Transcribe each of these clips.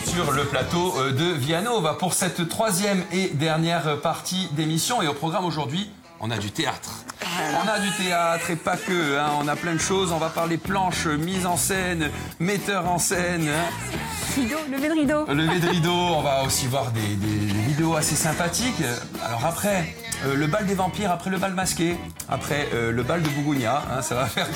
Sur le plateau de Villanova pour cette troisième et dernière partie d'émission. Et au programme aujourd'hui, on a du théâtre. On a du théâtre et pas que, hein. On a plein de choses. On va parler planche, mise en scène, metteur en scène. Hein. Rideau, lever de rideau. Lever de rideau. On va aussi voir des vidéos assez sympathiques. Alors après, le bal des vampires, après le bal masqué, après le bal de Bougounia, hein, ça va faire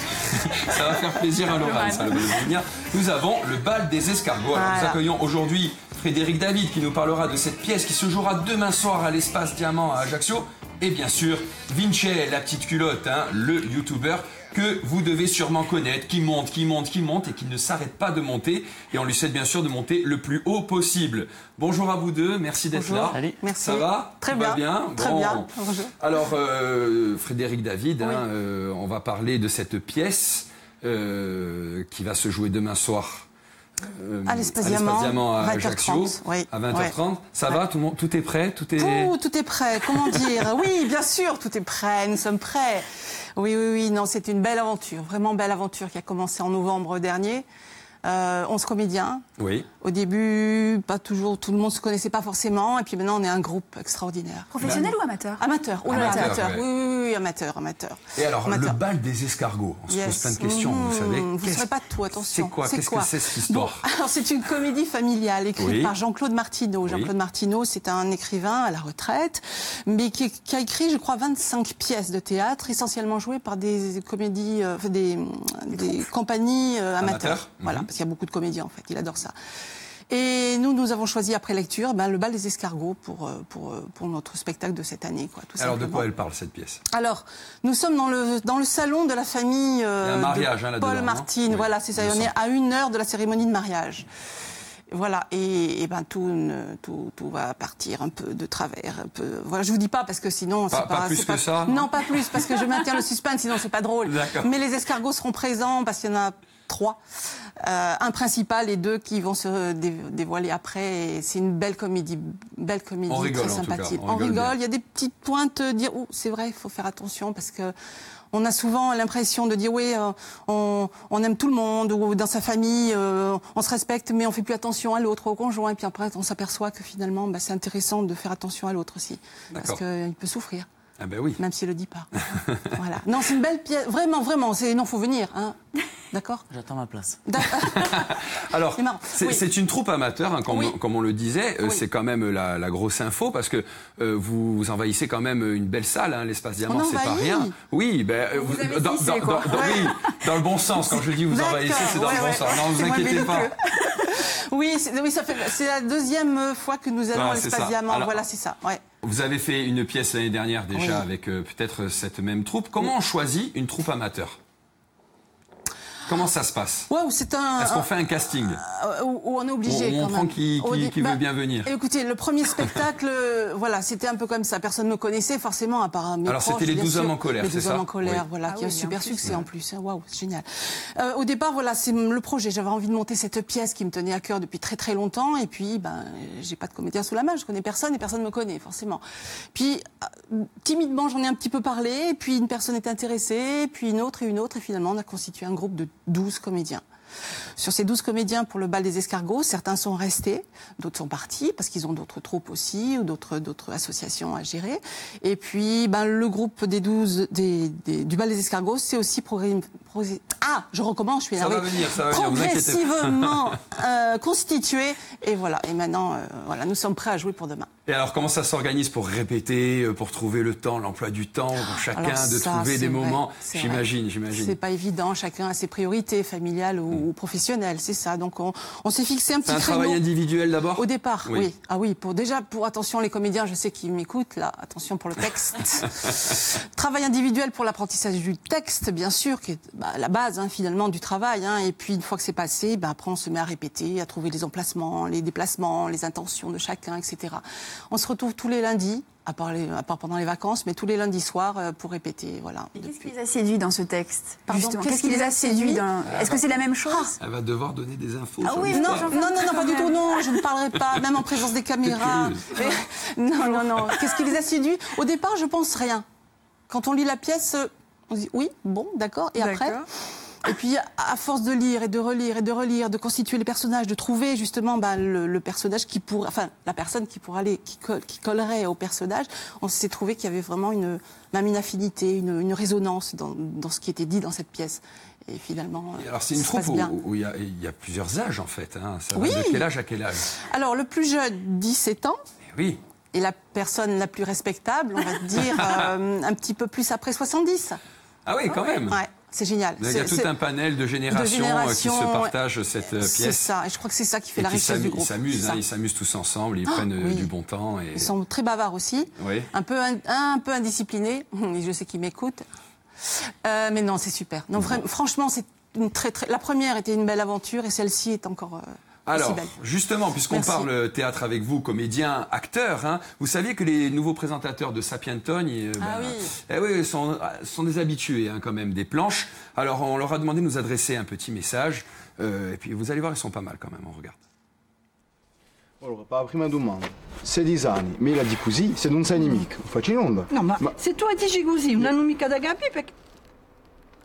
plaisir à Laurent, ça, le bal de Bougounia. Nous avons le bal des escargots. Alors, nous accueillons aujourd'hui Frédéric David qui nous parlera de cette pièce qui se jouera demain soir à l'Espace Diamant à Ajaccio. Et bien sûr, Vinci, la petite culotte, hein, le youtubeur que vous devez sûrement connaître, qui monte et qui ne s'arrête pas de monter. Et on lui souhaite bien sûr de monter le plus haut possible. Bonjour à vous deux, merci d'être là. Allez. Merci. Ça va? Très bien. bien. Très bien. Bonjour. Alors, Frédéric David, oui. hein, on va parler de cette pièce qui va se jouer demain soir. À l'Espace Diamant à Ajaccio, oui. à 20h30. Ça va, tout est prêt, tout est prêt, comment dire? Oui, bien sûr, tout est prêt, nous sommes prêts. Oui, non, c'est une belle aventure, vraiment belle aventure qui a commencé en novembre dernier. 11 comédiens. Oui. Au début, pas toujours, tout le monde se connaissait pas forcément, et puis maintenant on est un groupe extraordinaire. Professionnel ou amateur? Amateur. Amateur. Ouais. Oui, amateur. Et alors, le bal des escargots, on se pose plein de questions, vous savez. Vous ne saurez pas tout, attention. C'est quoi? Qu'est-ce que c'est cette histoire? Bon, alors c'est une comédie familiale écrite par Jean-Claude Martineau. Jean-Claude Martineau, c'est un écrivain à la retraite, mais qui a écrit, je crois, 25 pièces de théâtre, essentiellement jouées par des comédies, des compagnies amateurs. Voilà, parce qu'il y a beaucoup de comédiens en fait, il adore ça. Et nous avons choisi après lecture le bal des escargots pour notre spectacle de cette année. Quoi, tout Alors simplement. de quoi elle parle cette pièce? Alors, nous sommes dans le salon de la famille il y a un mariage, de Paul Martine. Voilà, c'est ça, on est à 1 heure de la cérémonie de mariage. Voilà, et ben tout va partir un peu de travers, un peu. Voilà, je vous dis pas parce que sinon c'est pas plus que ça. Non, pas plus parce que je maintiens le suspense, sinon c'est pas drôle. Mais les escargots seront présents parce qu'il y en a 3, un principal et 2 qui vont se dévoiler après. Et c'est une belle comédie très sympathique. On rigole. Il y a des petites pointes, dire c'est vrai, il faut faire attention parce que. On a souvent l'impression de dire oui, on aime tout le monde ou dans sa famille, on se respecte, mais on fait plus attention à l'autre, au conjoint. Et puis après, on s'aperçoit que finalement, c'est intéressant de faire attention à l'autre aussi, parce qu'il peut souffrir. Ah ben oui. Même s'il le dit pas. Voilà. Non, c'est une belle pièce. Vraiment. Non, faut venir. Hein. D'accord. J'attends ma place. Alors, c'est une troupe amateur, hein, comme on le disait. C'est quand même la grosse info parce que vous envahissez quand même une belle salle, hein, l'Espace Diamant, c'est pas rien. Oui, dans le bon sens. Quand je dis vous envahissez, c'est dans le bon sens. Non, vous inquiétez pas. Oui, c'est la 2e fois que nous allons à l'Espace Diamant. Alors, voilà, c'est ça. Ouais. Vous avez fait une pièce l'année dernière déjà avec peut-être cette même troupe. Comment on choisit une troupe amateur? Comment ça se passe? Est-ce qu'on fait un casting? Où on est obligé. On prend qui veut bien venir. Écoutez, le premier spectacle, c'était un peu comme ça. Personne ne me connaissait forcément, à part mes proches. Alors c'était les 12 hommes en colère, c'est ça? Les 12 hommes en colère, qui a un super succès en plus. Waouh, c'est génial. Au départ, c'est le projet. J'avais envie de monter cette pièce qui me tenait à cœur depuis très très longtemps. Et puis, j'ai pas de comédien sous la main. Je connais personne et personne me connaît forcément. Puis, timidement, j'en ai un petit peu parlé. Et puis, une personne est intéressée. Puis une autre. Et finalement, on a constitué un groupe de 12 comédiens. Sur ces 12 comédiens pour le bal des escargots, certains sont restés, d'autres sont partis parce qu'ils ont d'autres troupes aussi ou d'autres associations à gérer. Et puis, le groupe des 12 du bal des escargots, c'est aussi je recommence, je suis énervée. Ça va venir, progressivement constitué. Et voilà. Et maintenant, nous sommes prêts à jouer pour demain. Et alors, comment ça s'organise pour répéter, pour trouver le temps, l'emploi du temps, pour chacun de trouver des moments? J'imagine. C'est pas évident. Chacun a ses priorités familiales ou professionnelles. C'est ça. Donc, on s'est fixé un petit créneau. C'est un travail individuel d'abord? Au départ, oui. Ah oui, pour attention les comédiens, je sais qu'ils m'écoutent là. Attention pour le texte. Travail individuel pour l'apprentissage du texte, bien sûr, qui est la base finalement du travail. Et puis, une fois que c'est passé, après on se met à répéter, à trouver les emplacements, les déplacements, les intentions de chacun, etc. On se retrouve tous les lundis à part pendant les vacances, mais tous les lundis soirs pour répéter. Voilà. Et qu'est-ce qui les a séduits dans ce texte? Pardon, qu'est-ce qui les a séduits Est-ce que c'est la même chose? Elle va devoir donner des infos. Ah oui, non, pas du tout, non, je ne parlerai pas, même en présence des caméras. Non. Qu'est-ce qui les a séduits? Au départ, je pense rien. Quand on lit la pièce, on se dit oui, bon, d'accord, et après... Et puis, à force de lire et de relire et de relire, de constituer les personnages, de trouver justement le personnage qui pourrait, enfin, la personne qui pourrait qui collerait au personnage, on s'est trouvé qu'il y avait vraiment même une affinité, une résonance dans ce qui était dit dans cette pièce. Et finalement, alors c'est une troupe où il y a plusieurs âges en fait. Hein. Ça va de quel âge à quel âge? Alors le plus jeune, 17 ans. Oui. Et la personne la plus respectable, on va dire, un petit peu plus après 70. Ah oui, quand même. Ouais. C'est génial. Il y a tout un panel de générations qui se partagent cette pièce. C'est ça, et je crois que c'est ça qui fait la richesse du groupe. Ils s'amusent tous ensemble, ils prennent du bon temps. Et... Ils sont très bavards aussi, un peu indisciplinés, et je sais qu'ils m'écoutent. Mais non, c'est super. Non, franchement, c'est la première était une belle aventure, et celle-ci est encore... Alors, justement, puisqu'on parle théâtre avec vous, comédiens, acteurs, hein, vous saviez que les nouveaux présentateurs de Sapientogne sont des habitués hein, quand même des planches. Alors, on leur a demandé de nous adresser un petit message. Et puis, vous allez voir, ils sont pas mal quand même, on regarde. Allora, per la prima domanda, 16 anni, me la di così, se non sei nemico, facci in onda. No, ma se tu dici così, non hanno mica da capire perché...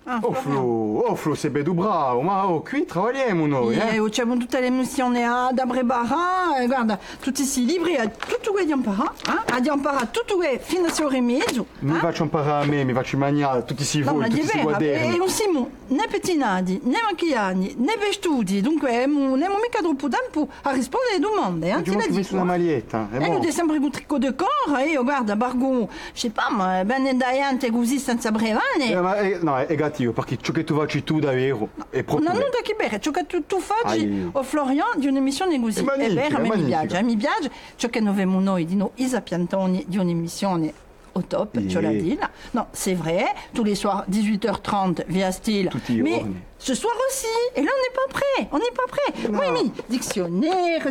Flo, sei bello bravo, ma qui lavoriamo noi, C'è tutte le missioni da preparare, guarda, tutti questi libri, tutto quello di imparare, di imparare tutto quello fino a sul rimedio. Mi faccio imparare a me, mi faccio mangiare tutti questi voi, tutti questi quaderni. E non siamo né pettinati, né maquillati, né vestiti, dunque non abbiamo mica troppo tempo a rispondere alle domande, Ti ho messo una maglietta, è io sempre con tricot de corps, io guarda, Bargo, je sais pas, ma bene daiante così senza brevane. No, è cattivo, perché ciò che tu facci tu davvero è proprio... Non da che bene, ciò che tu facci o Florian di un'emissione così. È vero, a me mi piace, ciò che noi abbiamo noi di noi i Sapientogne di un'emissione au top, tu l'as dit là. Non, c'est vrai, tous les soirs, 18h30, via style. Mais ce soir aussi, et là on n'est pas prêt. Oui, mais dictionnaire,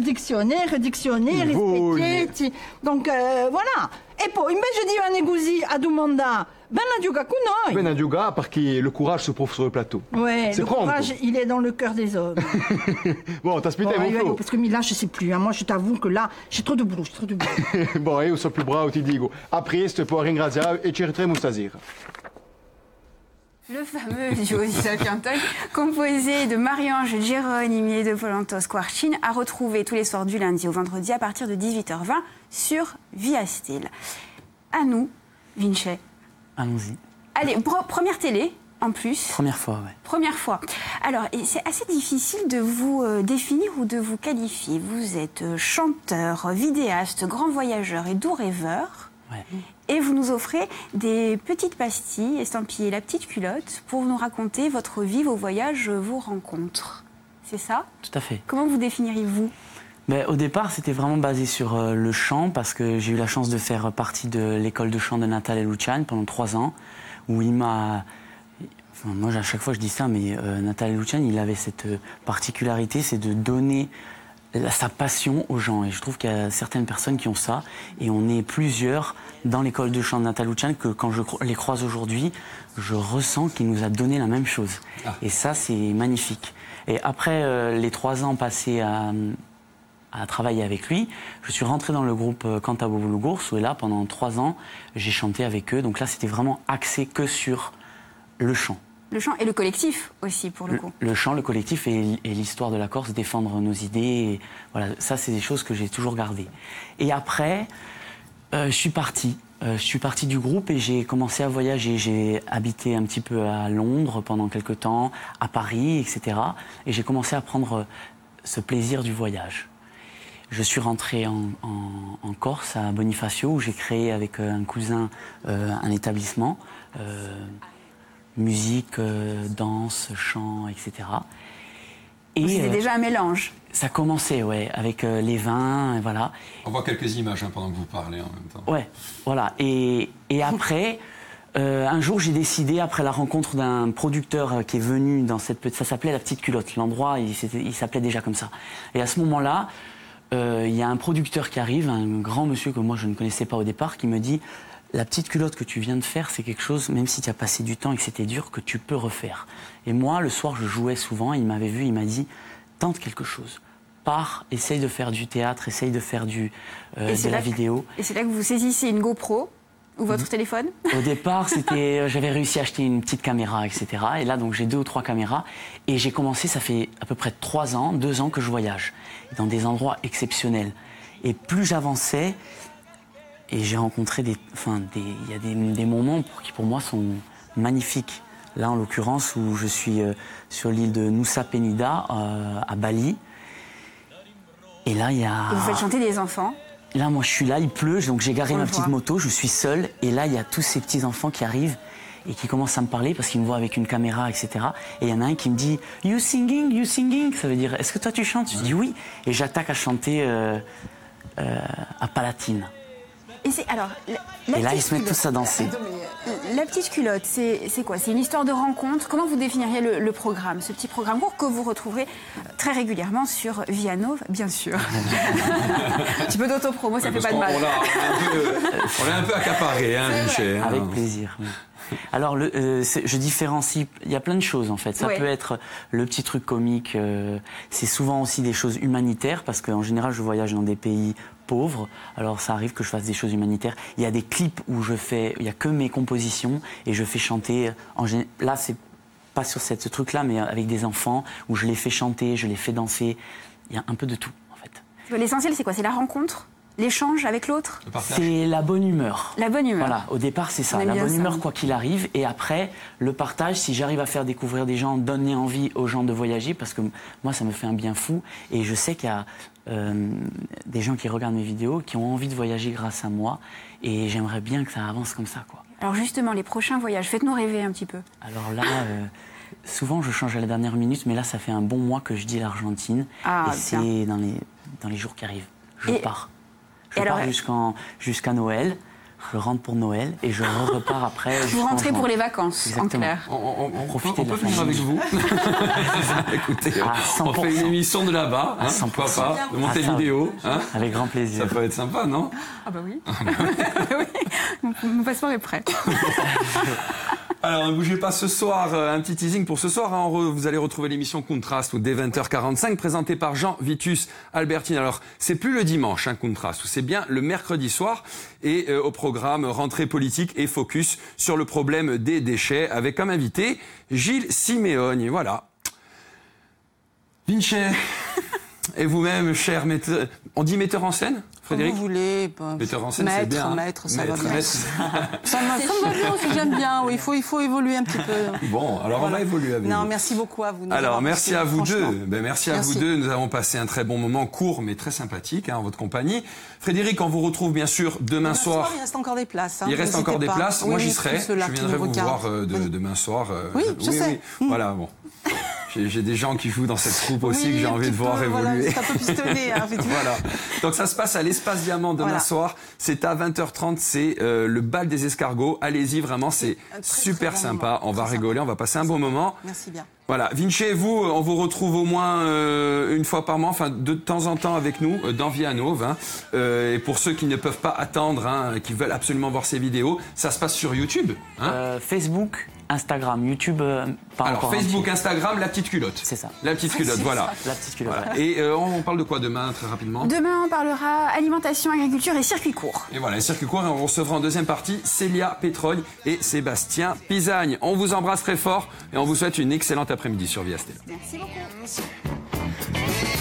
specchietti. Donc voilà. E poi invece di venire così a domandare, ben a giocare con noi. Ben a giocare perché le courage se prouve sur le plateau. Ouais, le courage, il est dans le cœur des hommes. Bon, t'aspettai mon Flo. Parce que là, je sais plus. Moi, je t'avoue que là, j'ai trop de boulot. Bon, io sono più bravo, ti dico. A presto, poi ringraziare e ci ritroviamo stasera. Le fameux duo di Sapientogne, composé de Marie-Ange Geronimi et de Polantos Quarchin, à retrouver tous les soirs du lundi au vendredi à partir de 18h20 sur Via Style. À nous, Vinci. Allons-y. Allez, première télé, en plus. Première fois, ouais. Première fois. Alors, c'est assez difficile de vous définir ou de vous qualifier. Vous êtes chanteur, vidéaste, grand voyageur et doux rêveur. Ouais. Et vous nous offrez des petites pastilles estampillées La Petite Culotte pour nous raconter votre vie, vos voyages, vos rencontres. C'est ça? Tout à fait. Comment vous définiriez-vous? Au départ, c'était vraiment basé sur le chant parce que j'ai eu la chance de faire partie de l'école de chant de Natale Luciani pendant 3 ans où il m'a... Enfin, moi, à chaque fois, je dis ça, mais Natale Luciani, il avait cette particularité, c'est de donner sa passion aux gens. Et je trouve qu'il y a certaines personnes qui ont ça. Et on est plusieurs dans l'école de chant de Natale Luciani que quand je les croise aujourd'hui, je ressens qu'il nous a donné la même chose. Ah. Et ça, c'est magnifique. Et après les 3 ans passés à travailler avec lui, je suis rentré dans le groupe Cantabovulugours où là, pendant 3 ans, j'ai chanté avec eux. Donc là, c'était vraiment axé que sur le chant. Le chant et le collectif aussi, pour le coup. Le chant, le collectif et l'histoire de la Corse, défendre nos idées. Et voilà, ça, c'est des choses que j'ai toujours gardées. Et après, je suis parti. Je suis parti du groupe et j'ai commencé à voyager. J'ai habité un petit peu à Londres pendant quelques temps, à Paris, etc. Et j'ai commencé à prendre ce plaisir du voyage. Je suis rentré en Corse, à Bonifacio, où j'ai créé avec un cousin un établissement. Musique, danse, chant, etc. Et c'était déjà un mélange. Ça commençait, ouais, avec les vins, voilà. On voit quelques images pendant que vous parlez en même temps. Ouais, voilà. Et après, un jour, j'ai décidé, après la rencontre d'un producteur qui est venu dans cette petite... Ça s'appelait La Petite Culotte. L'endroit, il s'appelait déjà comme ça. Et à ce moment-là, il y a un producteur qui arrive, un grand monsieur que moi je ne connaissais pas au départ, qui me dit « La petite culotte que tu viens de faire, c'est quelque chose, même si tu as passé du temps et que c'était dur, que tu peux refaire. » Et moi, le soir, je jouais souvent, il m'avait vu, il m'a dit « Tente quelque chose. Pars, essaye de faire du théâtre, essaye de faire de la vidéo. » Et c'est là que vous saisissez une GoPro ou votre téléphone? Au départ, j'avais réussi à acheter une petite caméra, etc. Et là, donc, j'ai 2 ou 3 caméras. Et j'ai commencé, ça fait à peu près 3 ans, 2 ans que je voyage. Dans des endroits exceptionnels. Et plus j'avançais, et j'ai rencontré il y a des moments qui, pour moi, sont magnifiques. Là, en l'occurrence, où je suis sur l'île de Nusa Penida, à Bali. Et là, il y a... Et vous faites chanter des enfants? Là, moi, je suis là, il pleut, donc j'ai garé ma petite moto, je suis seul. Et là, il y a tous ces petits-enfants qui arrivent et qui commencent à me parler parce qu'ils me voient avec une caméra, etc. Et il y en a un qui me dit « You singing, you singing ?» Ça veut dire « Est-ce que toi, tu chantes ?» Je dis « Oui ». Et j'attaque à chanter à Palatine. Et là, ils se mettent tous à danser. La petite culotte, c'est quoi? C'est une histoire de rencontre. Comment vous définiriez le programme, ce petit programme court que vous retrouverez très régulièrement sur Viano, bien sûr. Un petit peu d'autopromo, ça fait pas de mal. On l'a un peu accaparé, hein, Michel. Avec plaisir. Oui. Alors, je différencie, il y a plein de choses en fait. Ça peut être le petit truc comique, c'est souvent aussi des choses humanitaires, parce qu'en général, je voyage dans des pays pauvres, alors ça arrive que je fasse des choses humanitaires. Il y a des clips où il n'y a que mes compositions, et je fais chanter, là c'est pas sur ce truc-là, mais avec des enfants, où je les fais chanter, je les fais danser, il y a un peu de tout en fait. L'essentiel c'est quoi? C'est la rencontre? L'échange avec l'autre? C'est la bonne humeur. La bonne humeur. Voilà, au départ c'est ça, la bonne humeur quoi qu'il arrive. Et après, le partage, si j'arrive à faire découvrir des gens, donner envie aux gens de voyager, parce que moi ça me fait un bien fou. Et je sais qu'il y a des gens qui regardent mes vidéos, qui ont envie de voyager grâce à moi. Et j'aimerais bien que ça avance comme ça, quoi. Alors justement, les prochains voyages, faites-nous rêver un petit peu. Alors là, souvent je change à la dernière minute, mais là ça fait un bon mois que je dis l'Argentine. Ah, et c'est dans les jours qui arrivent. Je pars. Je pars jusqu'à Noël, je rentre pour Noël et je repars après. Vous rentrez pour les vacances, exactement. En clair. On peut venir avec vous. Écoutez, on fait une émission de là-bas, hein, pourquoi pas, de monter vidéo. Hein. Avec grand plaisir. Ça peut être sympa, non? Ah bah oui. Oui, mon passeport est prêt. Alors, ne bougez pas ce soir, un petit teasing pour ce soir. Hein, vous allez retrouver l'émission Contraste dès 20h45, présentée par Jean Vitus Albertine. Alors, c'est plus le dimanche, hein, Contraste, c'est bien le mercredi soir. Et au programme, rentrée politique et focus sur le problème des déchets, avec comme invité Gilles Siméogne. Voilà. Vinci, et vous-même, cher metteur... On dit metteur en scène, Frédéric? Comme vous voulez. Metteur en scène, c'est bien. Maître, ça va bien. Ça va bien aussi, j'aime bien. Oui, il faut évoluer un petit peu. Bon, alors on va évoluer avec vous. Non, merci beaucoup à vous. Alors, merci à vous deux. Merci à vous deux. Nous avons passé un très bon moment, court mais très sympathique, hein, en votre compagnie. Frédéric, on vous retrouve bien sûr demain soir. Il reste encore des places. Hein, il reste encore des places. Oui, moi, j'y serai. Je viendrai vous voir demain soir. Oui, je sais. Voilà, bon. J'ai des gens qui jouent dans cette troupe aussi que j'ai envie de voir évoluer. C'est un peu pistonné. Hein, voilà. Donc ça se passe à l'Espace Diamant demain soir. C'est à 20h30. C'est le bal des escargots. Allez-y, vraiment, c'est super sympa. On va rigoler, on va passer un bon moment. Merci bien. Voilà. Vinci et vous, on vous retrouve au moins une fois par mois, enfin de temps en temps avec nous dans Vianov. Hein. Et pour ceux qui ne peuvent pas attendre, hein, qui veulent absolument voir ces vidéos, ça se passe sur YouTube. Hein. Facebook, Instagram, YouTube. Alors Facebook, Instagram, la petite culotte. C'est ça. La petite culotte, voilà. La petite culotte. Voilà. Et on parle de quoi demain, très rapidement? Demain, on parlera alimentation, agriculture et circuit court. Et voilà, les circuits courts. Et on recevra en deuxième partie Célia Pétrole et Sébastien Pisagne. On vous embrasse très fort et on vous souhaite une excellente après-midi sur Via Stella. Merci beaucoup.